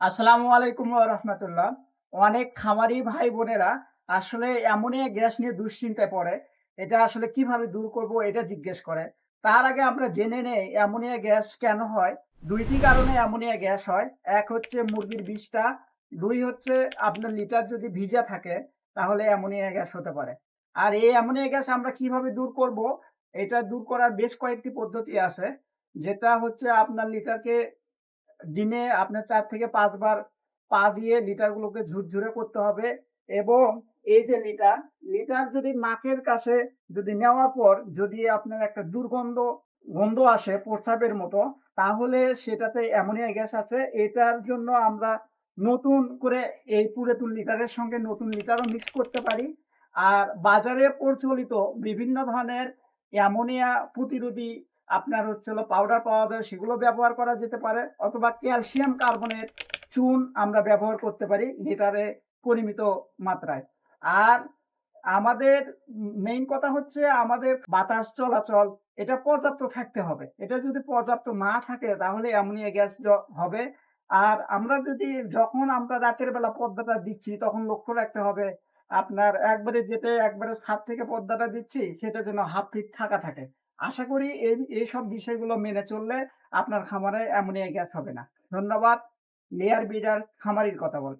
আসসালামু আলাইকুম ওয়া রাহমাতুল্লাহ। অনেক খামারি ভাই বোনেরা আসলে অ্যামোনিয়া গ্যাস নিয়ে দুশ্চিন্তায় পড়ে। এটা আসলে কিভাবে দূর করব এটা জিজ্ঞেস করে। তার আগে আমরা জেনে নেই অ্যামোনিয়া গ্যাস কেন হয়? ২ টি কারণে অ্যামোনিয়া গ্যাস হয়। এক হচ্ছে মুরগির বিষটা, ২ হচ্ছে আপনার লিটার যদি ভিজা থাকে তাহলে অ্যামোনিয়া গ্যাস হতে পারে। আর এই অ্যামোনিয়া গ্যাস আমরা কিভাবে দূর করব? এটা দূর করার বেশ কয়েকটি পদ্ধতি আছে। যেটা হচ্ছে আপনার লিটারকে দিনে আপনার ৪ থেকে ৫ বার পা দিয়ে লিটারগুলোকে ঝুরঝুরে করতে হবে এবং এই যে লিটার যদি নাকের কাছে যদি নেওয়ার পর যদি আপনার একটা গন্ধ আসে প্রস্রাবের মতো, তাহলে সেটাতে অ্যামোনিয়া গ্যাস আছে। এটার জন্য আমরা নতুন করে এই পুরাতন লিটারের সঙ্গে নতুন লিটারও মিক্স করতে পারি। আর বাজারে প্রচলিত বিভিন্ন ধরনের অ্যামোনিয়া প্রতিরোধী আপনার হচ্ছে হলো পাউডার পাওয়া যায়, সেগুলো ব্যবহার করা যেতে পারে অথবা ক্যালসিয়াম কার্বনেট চুন আমরা ব্যবহার করতে পারি লিটারে পরিমিত মাত্রায়। আর আমাদের মেইন কথা হচ্ছে আমাদের বাতাস চলাচল এটা পর্যাপ্ত থাকতে হবে। এটা যদি পর্যাপ্ত না থাকে তাহলে অ্যামোনিয়া গ্যাস হবে। আর আমরা যদি যখন আমরা রাতের বেলা পর্দাটা দিচ্ছি তখন লক্ষ্য রাখতে হবে আপনার একবারে ছাদ থেকে পর্দাটা দিচ্ছি সেটা যেন 1/2 ফিট ফাঁকা থাকে। আশা করি এইসব বিষয়গুলো মেনে চললে আপনার খামারে অ্যামোনিয়া গ্যাস হবে না। ধন্যবাদ। লেয়ার বিডার খামারির কথা বলে।